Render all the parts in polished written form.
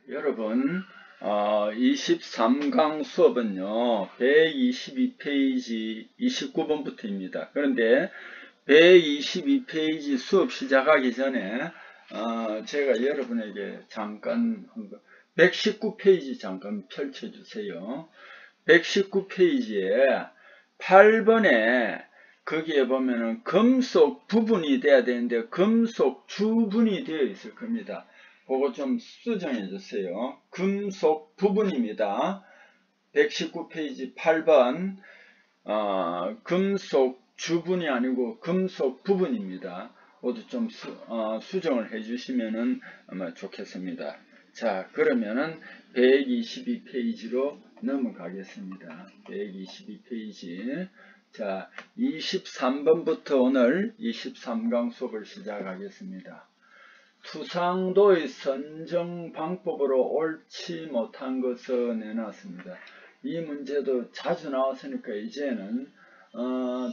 여러분 23강 수업은요 122페이지 29번부터입니다. 그런데 122페이지 수업 시작하기 전에 제가 여러분에게 잠깐 119페이지 잠깐 펼쳐주세요. 119페이지에 8번에 거기에 보면은 금속 부분이 돼야 되는데 금속 주분이 되어 있을 겁니다. 그거 좀 수정해 주세요. 금속 부분입니다. 119페이지 8번 금속 주분이 아니고 금속 부분입니다. 모두 좀 수정을 해 주시면 아마 좋겠습니다. 자, 그러면은 122페이지로 넘어가겠습니다. 122페이지. 자, 23번부터 오늘 23강 수업을 시작하겠습니다. 투상도의 선정 방법으로 옳지 못한 것을 내놨습니다. 이 문제도 자주 나왔으니까 이제는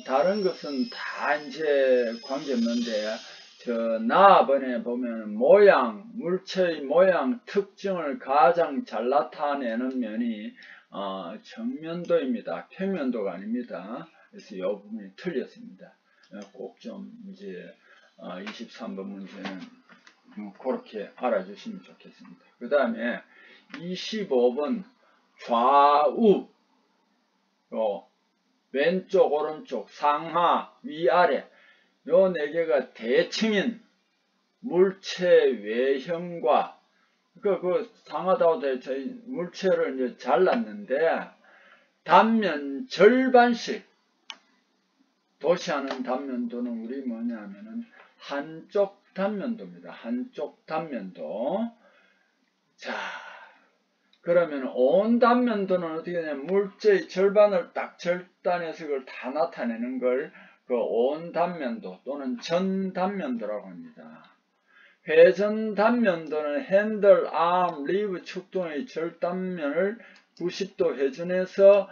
다른 것은 다 이제 관계없는데 나번에 보면 물체의 모양 특징을 가장 잘 나타내는 면이 정면도입니다. 평면도가 아닙니다. 그래서 이 부분이 틀렸습니다. 꼭 좀 이제 23번 문제는 그렇게 알아주시면 좋겠습니다. 그 다음에 25번 좌우 왼쪽 오른쪽 상하 위아래 요 네 개가 대칭인 물체 외형과 그 상하다고 저희 물체를 이제 잘랐는데 단면 절반씩 도시하는 단면도는 우리 뭐냐면은 한쪽 단면도입니다. 한쪽 단면도. 자, 그러면 온 단면도는 어떻게 되냐면 물체의 절반을 딱 절단해서 그걸 다 나타내는 걸 그 온 단면도 또는 전 단면도라고 합니다. 회전 단면도는 핸들, 암, 리브 축 등의 절단면을 90도 회전해서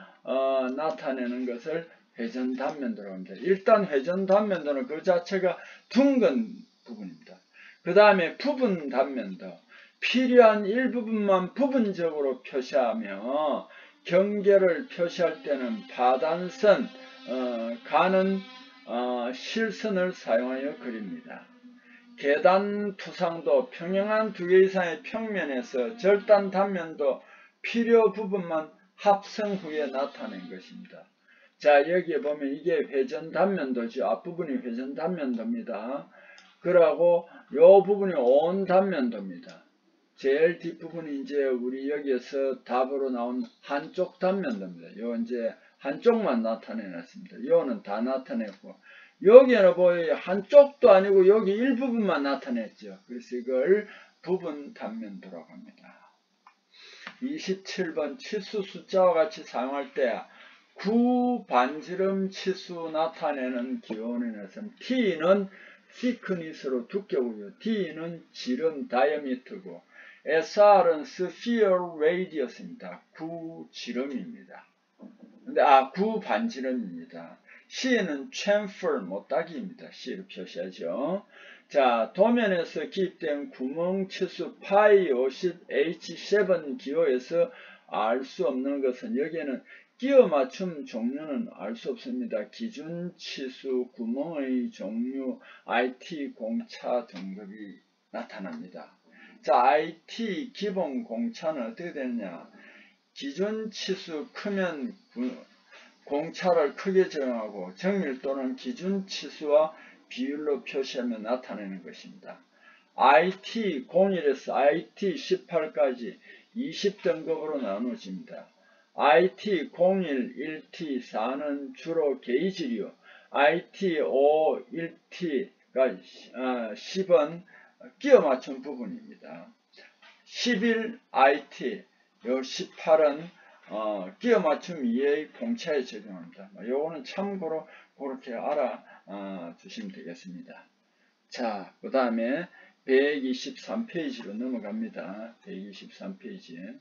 나타내는 것을 회전 단면도라고 합니다. 일단 회전 단면도는 그 자체가 둥근 부분입니다. 그 다음에 부분 단면도. 필요한 일부분만 부분적으로 표시하며 경계를 표시할 때는 파단선, 가는 실선을 사용하여 그립니다. 계단 투상도 평행한 두 개 이상의 평면에서 절단 단면도 필요 부분만 합성 후에 나타낸 것입니다. 자, 여기에 보면 이게 회전 단면도죠. 앞부분이 회전 단면도입니다. 그러고 요 부분이 온 단면도입니다. 제일 뒷부분이 이제 우리 여기에서 답으로 나온 한쪽 단면도입니다. 요 이제 한쪽만 나타내놨습니다. 요는 다 나타냈고 여기에는 보여 한쪽도 아니고 여기 일부분만 나타냈죠. 그래서 이걸 부분 단면도라고 합니다. 27번 치수 숫자와 같이 사용할 때 구반지름 치수 나타내는 기호는 T는 thickness로 두께고요. D는 지름 다이어미터고 SR은 sphere radius입니다. 구지름입니다. 근데 구반지름입니다. C는 chamfer 못따기입니다. C로 표시하죠. 자, 도면에서 기입된 구멍 치수 파이 50 H7 기호에서 알 수 없는 것은 여기에는 끼워 맞춤 종류는 알 수 없습니다. 기준 치수, 구멍의 종류, IT 공차 등급이 나타납니다. 자, IT 기본 공차는 어떻게 되느냐? 기준 치수 크면 공차를 크게 정하고 정밀도는 기준 치수와 비율로 표시하며 나타내는 것입니다. IT 01에서 IT 18까지 20등급으로 나누어집니다. IT 01, 1T, 4는 주로 게이지류, IT 5, 1T가 10은 끼워 맞춘 부분입니다. 11 IT, 요 18은 끼워 맞춤 이외의 공차에 적용합니다. 요거는 참고로 그렇게 알아 주시면 되겠습니다. 자, 그 다음에 123페이지로 넘어갑니다. 123페이지.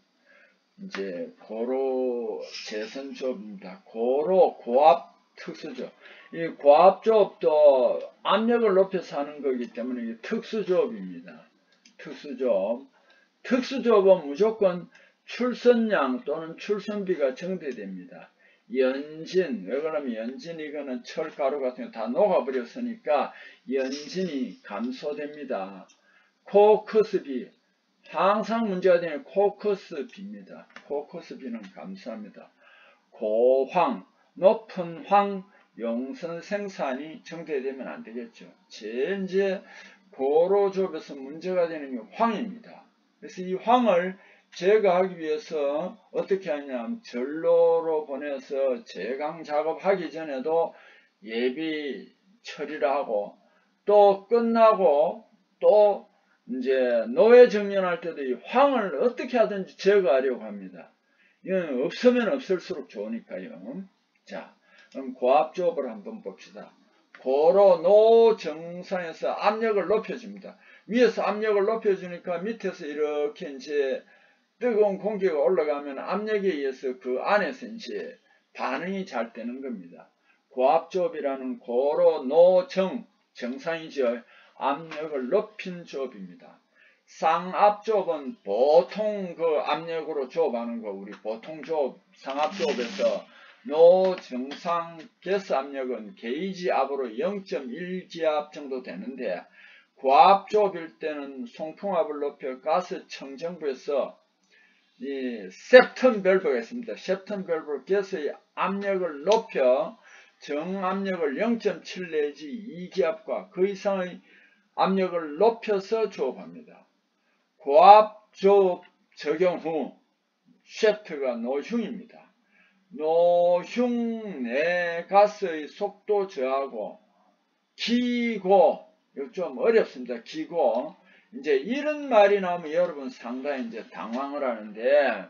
이제 고로 재선조업입니다. 고로 고압 특수조업. 이 고압조업도 압력을 높여서 하는 거기 때문에 이게 특수조업입니다. 특수조업. 특수조업은 무조건 출선량 또는 출선비가 정대됩니다. 연진, 왜 그러면 연진 이거는 철가루 같은 거 다 녹아버렸으니까 연진이 감소됩니다. 코커스비, 항상 문제가 되는 코커스비입니다. 코커스비는 감소합니다. 고황, 높은 황, 용선 생산이 정대되면 안 되겠죠. 제일 이제 고로조업에서 문제가 되는 게 황입니다. 그래서 이 황을 제거하기 위해서 어떻게 하냐면 전로로 보내서 제강 작업하기 전에도 예비 처리를 하고 또 끝나고 또 이제 노예 정년할 때도 이 황을 어떻게 하든지 제거하려고 합니다. 이건 없으면 없을수록 좋으니까요. 자, 그럼 고압조업을 한번 봅시다. 고로 노정상에서 압력을 높여줍니다. 위에서 압력을 높여주니까 밑에서 이렇게 이제 뜨거운 공기가 올라가면 압력에 의해서 그 안에서 이제 반응이 잘 되는 겁니다. 고압조업이라는 고로 노정, 정상이죠. 압력을 높인 조업입니다. 쌍압조업은 보통 그 압력으로 조업하는 거, 우리 보통 조업, 상압조업에서 노정상 게스 압력은 게이지 압으로 0.1기압 정도 되는데, 고압조업일 때는 송풍압을 높여 가스 청정부에서 이 셉턴 밸브가 있습니다. 셉턴 밸브 게스의 압력을 높여 정압력을 0.7 내지 2기압과 그 이상의 압력을 높여서 조업합니다. 고압조업 적용 후 쉐프트가 노흉입니다. 노흉 내 가스의 속도 저하고 기고, 이거 좀 어렵습니다. 기고, 이제 이런 말이 나오면 여러분 상당히 이제 당황을 하는데,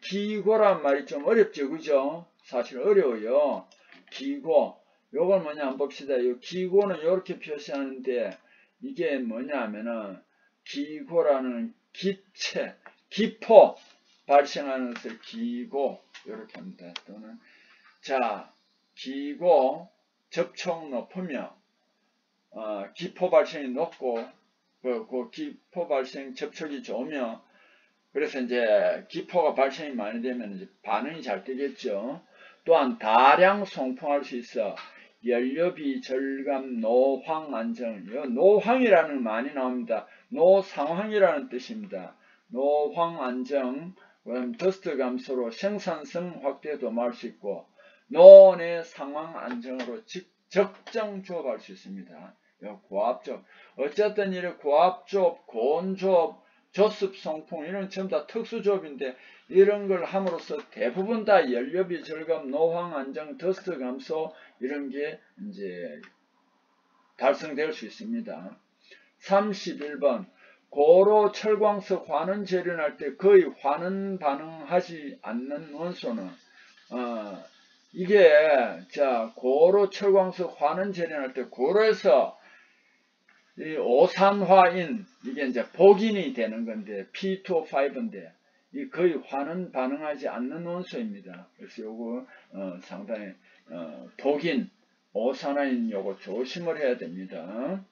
기고란 말이 좀 어렵죠, 그죠? 사실 어려워요. 기고, 요건 뭐냐 한번 봅시다. 이 기고는 이렇게 표시하는데, 이게 뭐냐 하면은 기고라는 기체, 기포 발생하는 것을 기고 이렇게 합니다. 또는 자, 기고 접촉 높으며 기포 발생이 높고 그 기포 발생 접촉이 좋으며, 그래서 이제 기포가 발생이 많이 되면 이제 반응이 잘 되겠죠. 또한 다량 송풍할 수 있어 연료비 절감 노황 안정, 노황이라는 많이 나옵니다. 노상황이라는 뜻입니다. 노황 안정, 더스트 감소로 생산성 확대에 도모할 수 있고, 노내 상황 안정으로 적정 조업할 수 있습니다. 고압조업, 어쨌든 이렇게 고압조업, 고온조업, 조습 송풍 이런 전부 다 특수조업인데, 이런 걸 함으로써 대부분 다 연료비 절감, 노황 안정, 더스트 감소 이런 게 이제 달성될 수 있습니다. 31번 고로 철광석 환원 재련할 때 거의 환원 반응하지 않는 원소는 이게 자 고로 철광석 환원 재련할 때 고로에서 이 오산화인, 이게 이제 복인이 되는 건데 P2O5인데 이 거의 환원 반응하지 않는 원소입니다. 그래서 요거 상당히 복인, 오산화인 요거 조심을 해야 됩니다.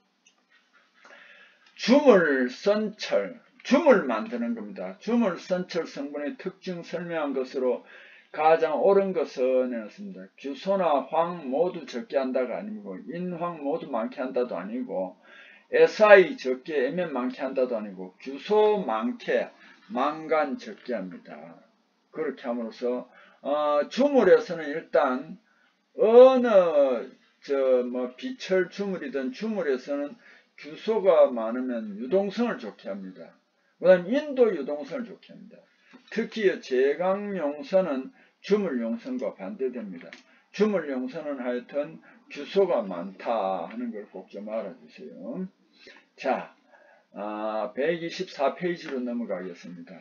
주물선철, 줌을 만드는 겁니다. 주물선철 성분의 특징 설명한 것으로 가장 옳은 것은 내놨습니다. 규소나 황 모두 적게 한다가 아니고 인황 모두 많게 한다도 아니고 SI 적게 Mn 많게 한다도 아니고 규소 많게 망간 적게 합니다. 그렇게 함으로써 주물에서는 일단 어느 비철 주물이든 주물에서는 규소가 많으면 유동성을 좋게 합니다. 그 다음 인도 유동성을 좋게 합니다. 특히 제강용선은 주물용선과 반대됩니다. 주물용선은 하여튼 규소가 많다 하는 걸 꼭 좀 알아주세요. 자, 124페이지로 넘어가겠습니다.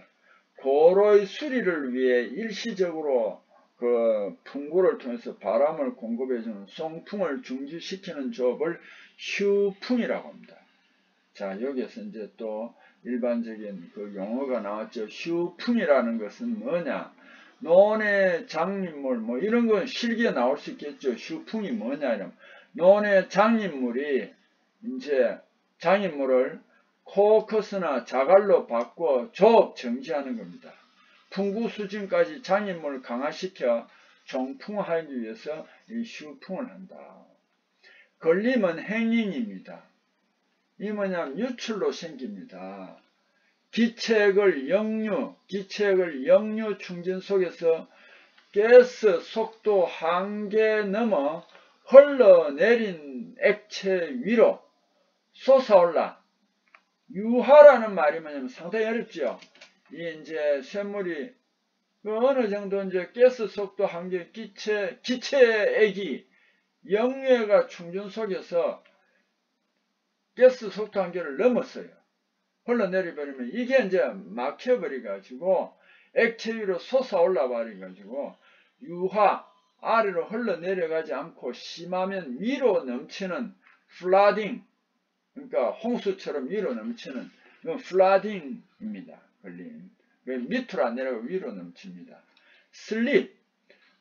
고로의 수리를 위해 일시적으로 그 풍구를 통해서 바람을 공급해주는 송풍을 중지시키는 조업을 휴풍이라고 합니다. 자, 여기에서 이제 또 일반적인 그 용어가 나왔죠. 휴풍이라는 것은 뭐냐? 논의 장립물, 뭐 이런 건 실기에 나올 수 있겠죠. 휴풍이 뭐냐? 이러면 논의 장립물이 이제 장립물을 코커스나 자갈로 바꿔 조업 정지하는 겁니다. 풍부수준까지 장애물을 강화시켜 정풍하기 위해서 이 슈풍을 한다. 걸림은 행인입니다. 이 뭐냐면 유출로 생깁니다. 기체액을 역류 충진 속에서 가스 속도 한계 넘어 흘러내린 액체 위로 솟아올라. 유화라는 말이 뭐냐면 상당히 어렵죠. 이 이제 쇳물이 어느 정도 이제 가스 속도 한계 기체액이 역류가 충전 속에서 가스 속도 한계를 넘었어요. 흘러내려버리면 이게 이제 막혀버려가지고 액체 위로 솟아올라 버려가지고 유화 아래로 흘러내려가지 않고 심하면 위로 넘치는 플라딩, 그러니까 홍수처럼 위로 넘치는 이건 플라딩입니다. 걸림. 밑으로 안 내려가고 위로 넘칩니다. 슬립,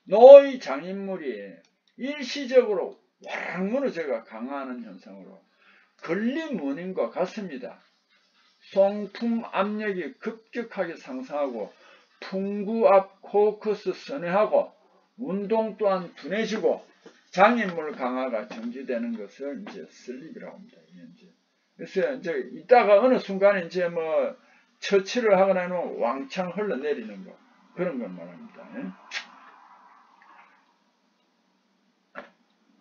노이 장인물이 일시적으로 와락 무너져가 강화하는 현상으로 걸림 원인과 같습니다. 송풍 압력이 급격하게 상승하고 풍구 앞 코커스 선회하고 운동 또한 둔해지고 장애물 강화가 정지되는 것을 이제 슬립이라고 합니다. 그래서 이제 이따가 어느 순간에 이제 뭐 처치를 하거나 하면 왕창 흘러내리는 거 그런 걸 말합니다.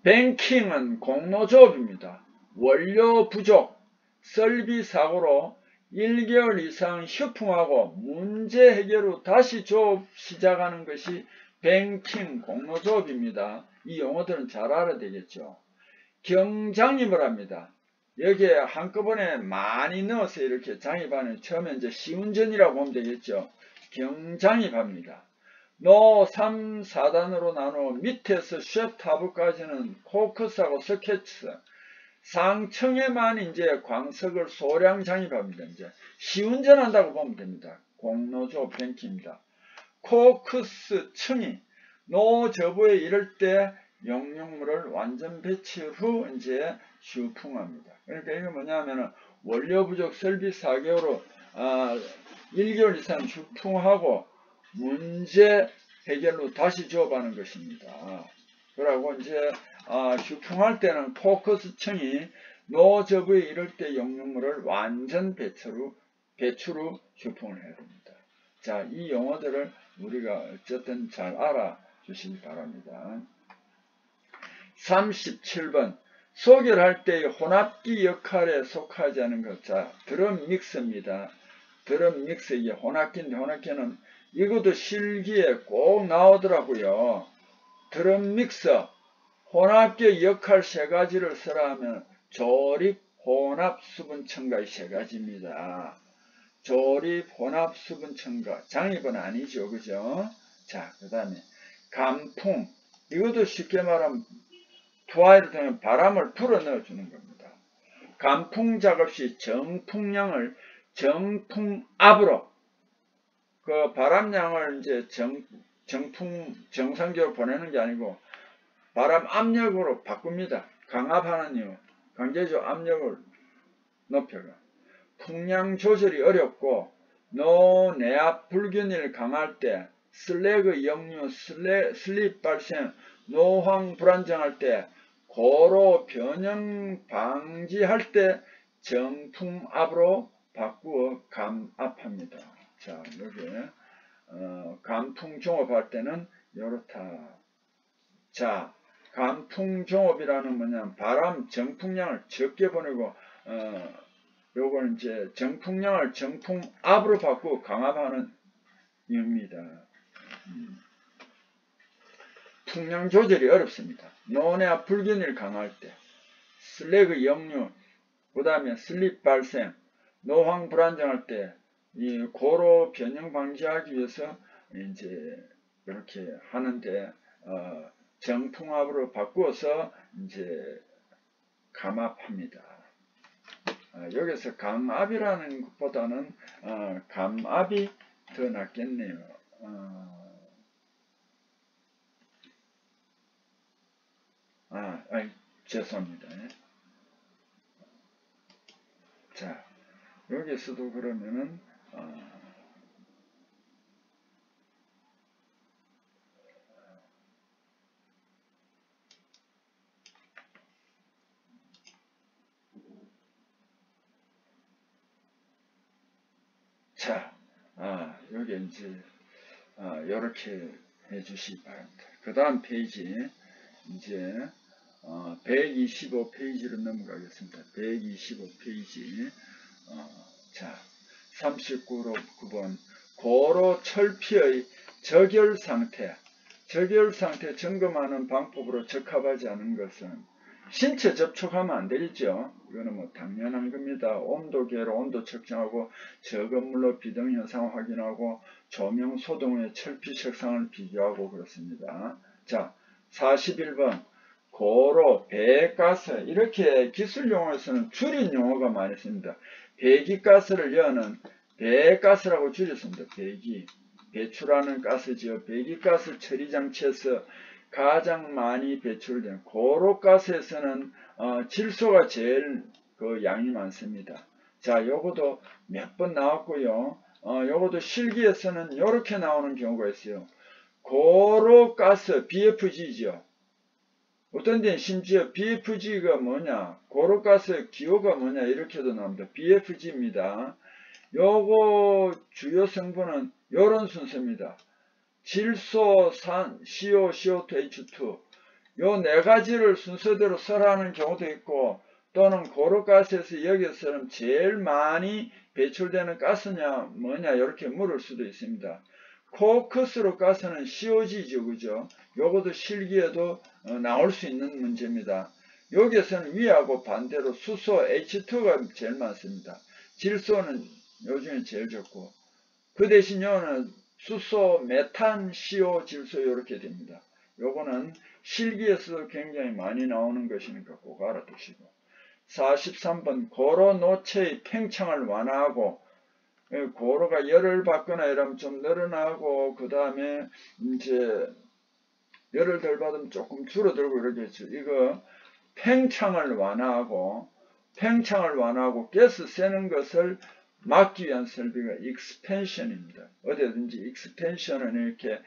뱅킹은 공로조업입니다. 원료 부족, 설비 사고로 1개월 이상 휴풍하고 문제 해결 후 다시 조업 시작하는 것이 뱅킹 공로조업입니다. 이 용어들은 잘 알아야 되겠죠. 경장입을 합니다. 여기에 한꺼번에 많이 넣어서 이렇게 장입하는 처음에 이제 시운전이라고 보면 되겠죠. 경장입합니다. 노 3, 4단으로 나누어 밑에서 쉐프트하부까지는 코커스하고 스케치 상층에만 이제 광석을 소량 장입합니다. 이제 시운전한다고 보면 됩니다. 공로조 뱅키입니다. 코커스 층이 노저부에 이를 때 용융물을 완전 배치 후 이제 슈풍합니다. 그러니까 이게 뭐냐면은 원료 부족 설비 4개월로 1개월 이상 슈풍하고 문제 해결로 다시 조업하는 것입니다. 그리고 이제 슈풍할 때는 포커스층이 노저부에 이를 때 용융물을 완전 배출 후 슈풍을 해야 됩니다. 자, 이 용어들을 우리가 어쨌든 잘 알아주시기 바랍니다. 37번 소결할 때의 혼합기 역할에 속하지 않은 것. 자, 드럼 믹스입니다. 드럼 믹스, 이게 혼합기인데 혼합기는 이것도 실기에 꼭 나오더라고요. 드럼 믹서, 혼합기의 역할 세 가지를 쓰라 하면 조립, 혼합, 수분 첨가의 세 가지입니다. 조립, 혼합, 수분 첨가. 장입은 아니죠. 그죠? 자, 그 다음에 감풍. 이것도 쉽게 말하면 투하를 통해 바람을 불어 넣어주는 겁니다. 감풍 작업 시 정풍량을 정풍압으로 그 바람량을 이제 정상적으로 보내는 게 아니고 바람 압력으로 바꿉니다. 강압하는 이유, 강제적 압력을 높여가. 풍량 조절이 어렵고 노내압 불균일 강할 때 슬래그 역류, 슬립 발생, 노황 불안정할 때 고로 변형 방지할 때 정풍압으로 바꾸어 감압합니다. 자, 여기 감풍 종업할 때는 이렇다. 자, 감풍 종업이라는 뭐냐면 바람 정풍량을 적게 보내고 요걸 이제 정풍량을 정풍압으로 바꾸어 강압하는 이유입니다. 풍량 조절이 어렵습니다. 노내압 불균일 강할 때, 슬래그 역류, 그 다음에 슬립 발생, 노황 불안정할 때, 이 고로 변형 방지하기 위해서 이제 이렇게 하는데 정풍압으로 바꾸어서 이제 감압합니다. 여기서 감압이라는 것보다는 감압이 더 낫겠네요. 죄송합니다. 자, 여기서도 그러면은 자, 여기 이제 이렇게 해주시기 바랍니다. 그 다음 페이지 이제 125페이지로 넘어가겠습니다. 125페이지 자 39번 고로 철피의 적열상태 점검하는 방법으로 적합하지 않은 것은 신체 접촉하면 안 되겠죠. 이거는 뭐 당연한 겁니다. 온도계로 온도 측정하고 적은 물로 비등 현상 확인하고 조명 소동 후에 철피 색상을 비교하고 그렇습니다. 자 41번 고로 배가스 이렇게 기술 용어에서는 줄인 용어가 많이 있습니다. 배기가스를 여는 배가스라고 줄였습니다. 배출하는 가스지요. 배기가스 처리장치에서 가장 많이 배출된 고로가스에서는 질소가 제일 그 양이 많습니다. 자, 요것도 몇 번 나왔고요. 요것도 실기에서는 이렇게 나오는 경우가 있어요. 고로가스 BFG죠. 어떤 데는 심지어 BFG가 뭐냐, 고로가스의 기호가 뭐냐 이렇게도 나옵니다. BFG입니다. 요거 주요 성분은 요런 순서입니다. 질소, 산, CO, CO2, H2 요 네 가지를 순서대로 설하는 경우도 있고 또는 고로가스에서 여기서는 제일 많이 배출되는 가스냐 뭐냐 이렇게 물을 수도 있습니다. 코크스로 가스는 COG죠. 그죠? 요것도 실기에도 나올 수 있는 문제입니다. 여기에서는 위하고 반대로 수소 H2가 제일 많습니다. 질소는 요즘에 제일 적고 그 대신 요는 수소, 메탄, CO, 질소 이렇게 됩니다. 요거는 실기에서도 굉장히 많이 나오는 것이니까 꼭 알아두시고 43번 고로 노체의 팽창을 완화하고 고로가 열을 받거나 이러면 좀 늘어나고 그 다음에 이제 열을 덜 받으면 조금 줄어들고 이러겠죠. 이거 팽창을 완화하고 가스 새는 것을 막기 위한 설비가 익스펜션입니다. 어디든지 익스펜션은 이렇게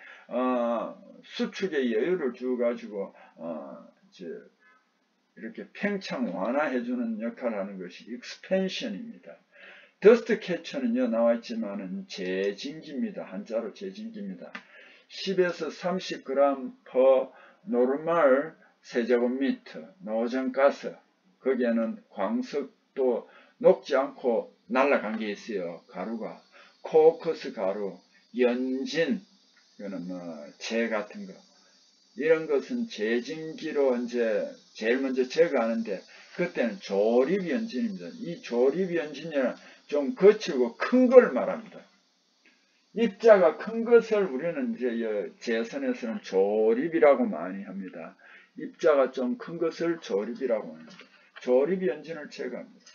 수축의 여유를 주어가지고 이렇게 팽창 완화해주는 역할을 하는 것이 익스펜션입니다. 더스트 캐처는요 나와있지만은 제진기입니다. 한자로 제진기입니다. 10에서 30g per normal 세제곱미터 노전가스 거기에는 광석도 녹지 않고 날아간 게 있어요. 가루가 코커스 가루, 연진 이거는 뭐 재 같은 거 이런 것은 제진기로 이제 제일 먼저 제거하는데 그때는 조립연진입니다. 이 조립연진이란 좀 거칠고 큰 걸 말합니다. 입자가 큰 것을 우리는 이제 재선에서는 조립이라고 많이 합니다. 입자가 좀 큰 것을 조립이라고 합니다. 조립연진을 제거합니다.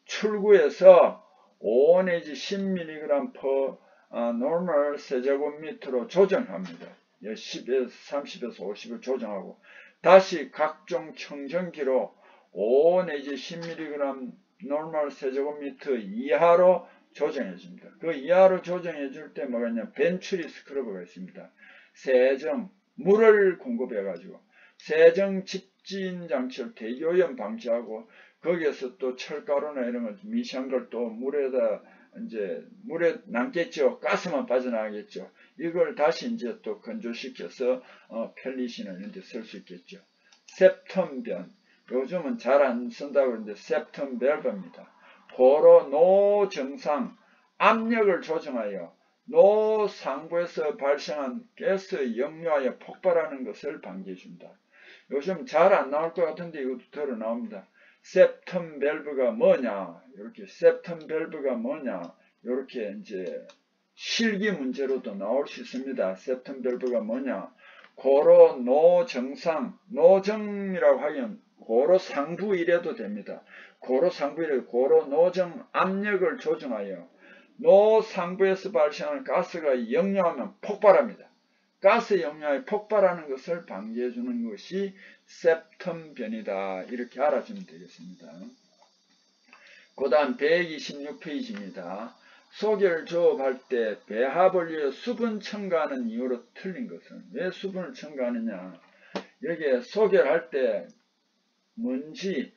출구에서 5 내지 10mg per normal 세제곱미터로 조정합니다. 10에서 30에서 50을 조정하고 다시 각종 청정기로 5 내지 10mg normal 세제곱미터 이하로 조정해 줍니다. 그 이하로 조정해 줄 때 뭐가 있냐 벤츄리 스크러버가 있습니다. 세정 물을 공급해 가지고 세정 집진 장치를 대기오염 방지하고 거기에서 또 철가루나 이런 걸 미세한 걸 또 물에다 이제 물에 남겠죠. 가스만 빠져나가겠죠. 이걸 다시 이제 또 건조시켜서 펠리시나 이런 데 쓸 수 있겠죠. septum변 요즘은 잘 안 쓴다고 그러는데 septum valve입니다. 고로 노정상 압력을 조정하여 노상부에서 발생한 가스 역류하여 폭발하는 것을 방지해준다. 요즘 잘 안 나올 것 같은데 이것도 들어 나옵니다. septum valve가 뭐냐 이렇게 septum valve가 뭐냐 이렇게 이제 실기 문제로도 나올 수 있습니다. septum valve가 뭐냐 고로 노정상 노정이라고 하면 고로 상부 이래도 됩니다. 고로 상부 이래 고로 노정 압력을 조정하여 노상부에서 발생하는 가스가 역류하면 폭발합니다. 가스 역류하여 폭발하는 것을 방지해 주는 것이 septum변이다. 이렇게 알아주면 되겠습니다. 그 다음 126페이지입니다. 소결 조업할 때 배합을 위해 수분 첨가하는 이유로 틀린 것은, 왜 수분을 첨가하느냐. 여기에 소결할 때 먼지,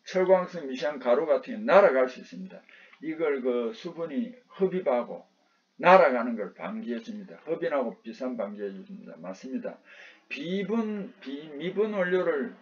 철광석, 미세한 가루 같은 게 날아갈 수 있습니다. 이걸 그 수분이 흡입하고 날아가는 걸 방지해 줍니다. 흡인하고 비산 방지해 줍니다. 맞습니다. 미분 원료를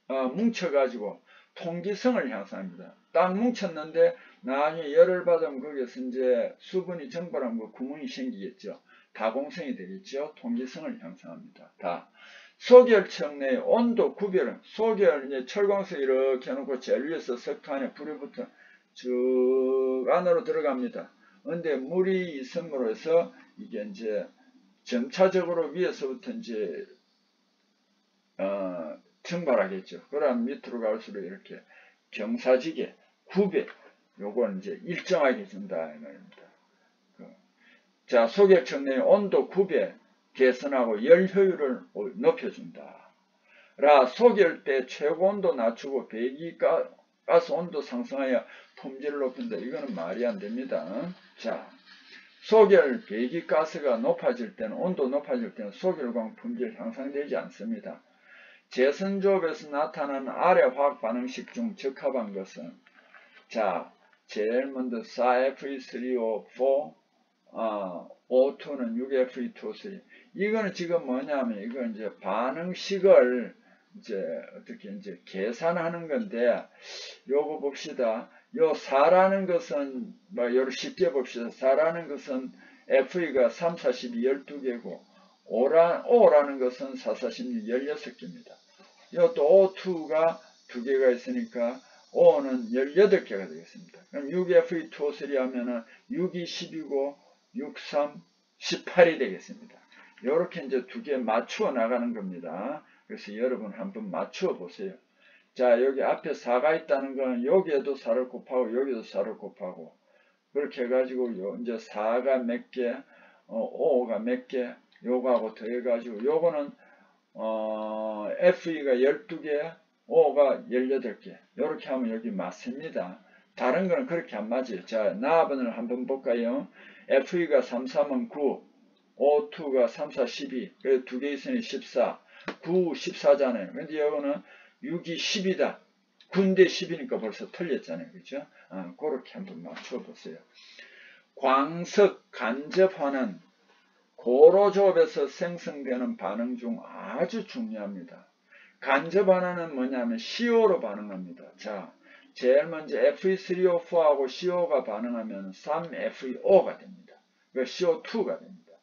뭉쳐가지고 통기성을 향상합니다. 딱 뭉쳤는데 나중에 열을 받으면 거기에서 이제 수분이 증발하면 구멍이 생기겠죠. 다공성이 되겠죠. 통기성을 향상합니다. 소결청 내 온도 구별은, 소결 이제 철광석 이렇게 해놓고 제일 위에서 석탄에 불이 붙어 쭉 안으로 들어갑니다. 근데 물이 있음으로 해서 이게 이제 점차적으로 위에서부터 이제 증발하겠죠. 그럼 밑으로 갈수록 이렇게 경사지게 구배, 요건 이제 일정하게 준다 이 말입니다. 자, 소결청 내 온도 구배 개선하고 열 효율을 높여준다. 소결 때 최고 온도 낮추고 배기가스 온도 상승하여 품질을 높인다. 이거는 말이 안 됩니다. 자, 소결 배기가스가 높아질 때는, 온도 높아질 때는 소결광 품질 향상되지 않습니다. 재선조업에서 나타나는 아래 화학 반응식 중 적합한 것은, 자, 제일 먼저 4Fe3O4, O2는 6Fe2O3. 이거는 지금 뭐냐면, 이건 이제 반응식을 이제 어떻게 이제 계산하는 건데, 요거 봅시다. 요 4라는 것은, 요를 쉽게 봅시다. 4라는 것은 Fe가 3, 4, 12, 12개고, O라는 것은 4, 4, 16, 16개입니다. 이것도 O2가 2개가 있으니까 O는 18개가 되겠습니다. 그럼 6Fe2O3 하면은 6이 10이고 6, 3, 18이 되겠습니다. 이렇게 이제 두 개 맞추어 나가는 겁니다. 그래서 여러분 한번 맞추어 보세요. 자, 여기 앞에 4가 있다는 건 여기에도 4를 곱하고 여기도 4를 곱하고 그렇게 해가지고 이제 4가 몇 개, 5가 몇 개, 요거하고 더해가지고 요거는 Fe가 12개, O가 18개. 이렇게 하면 여기 맞습니다. 다른 거는 그렇게 안 맞아요. 자, 나번을 한번 볼까요? Fe가 3, 3은 9, O2가 3, 4, 12. 그래서 두 개 있으니 14. 9, 14잖아요. 근데 여기는 6이 10이다. 9인데 10이니까 벌써 틀렸잖아요. 그죠? 그렇게 한번 맞춰 보세요. 광석 간접화는 고로조업에서 생성되는 반응 중 아주 중요합니다. 간접화는 뭐냐면 CO로 반응합니다. 자, 제일 먼저 Fe3O4하고 CO가 반응하면 3FeO가 됩니다. 그 CO2가 됩니다.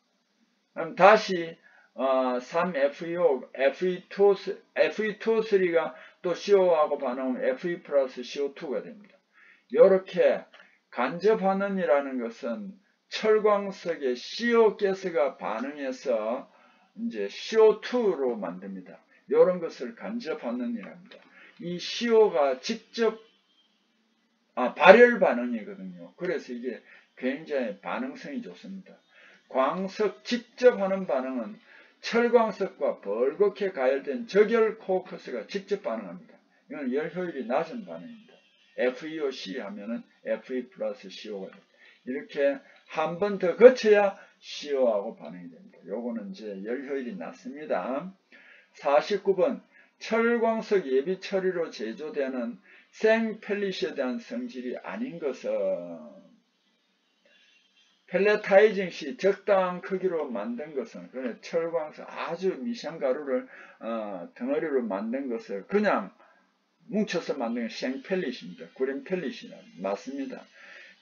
그럼 다시 3FeO, Fe2O3가 또 CO하고 반응하면 Fe 플러스 CO2가 됩니다. 이렇게 간접반응이라는 것은 철광석의 CO 가스가 반응해서 이제 CO2로 만듭니다. 이런 것을 간접반응이랍니다. 이 CO가 직접 발열 반응이거든요. 그래서 이게 굉장히 반응성이 좋습니다. 광석 직접 하는 반응은 철광석과 벌겋게 가열된 저결 코크스가 직접 반응합니다. 이건 열 효율이 낮은 반응입니다. FeOC 하면은 Fe 플러스 CO가 됩니다. 이렇게 한 번 더 거쳐야 CO하고 반응이 됩니다. 요거는 이제 열 효율이 낮습니다. 49번 철광석 예비 처리로 제조되는 생펠릿에 대한 성질이 아닌 것은 펠레타이징 시 적당한 크기로 만든 것은, 그래 철광석 아주 미세한 가루를 덩어리로 만든 것을 그냥 뭉쳐서 만든 생펠릿입니다. 구린 펠릿이나 맞습니다.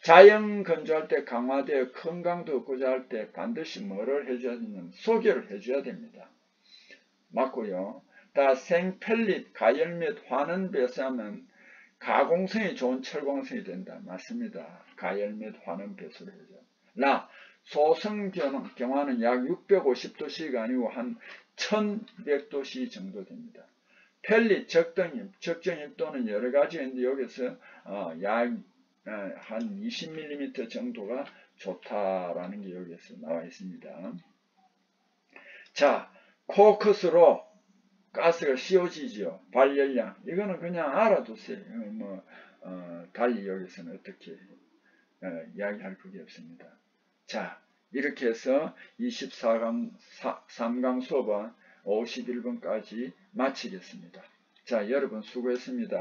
자연 건조할 때 강화되어 큰 강도 얻고자 할 때 반드시 뭐를 해줘야 되냐면 소결을 해줘야 됩니다. 맞고요. 다 생펠릿 가열 및 환원 배수하면 가공성이 좋은 철광석이 된다. 맞습니다. 가열 및 환원 배수를 해줘. 소성 경화는 약 650도씨가 아니고 한 1100도씨 정도 됩니다. 펠릿 적정입도는 여러 가지가 있는데 여기서 약 한 20mm 정도가 좋다라는 게 여기서 나와 있습니다. 자, 코크스로 가스가 씌워지죠. 발열량. 이거는 그냥 알아두세요. 달리 여기서는 어떻게 이야기할 그게 없습니다. 자, 이렇게 해서 24강 3강 수업은 51번까지 마치겠습니다. 자, 여러분 수고했습니다.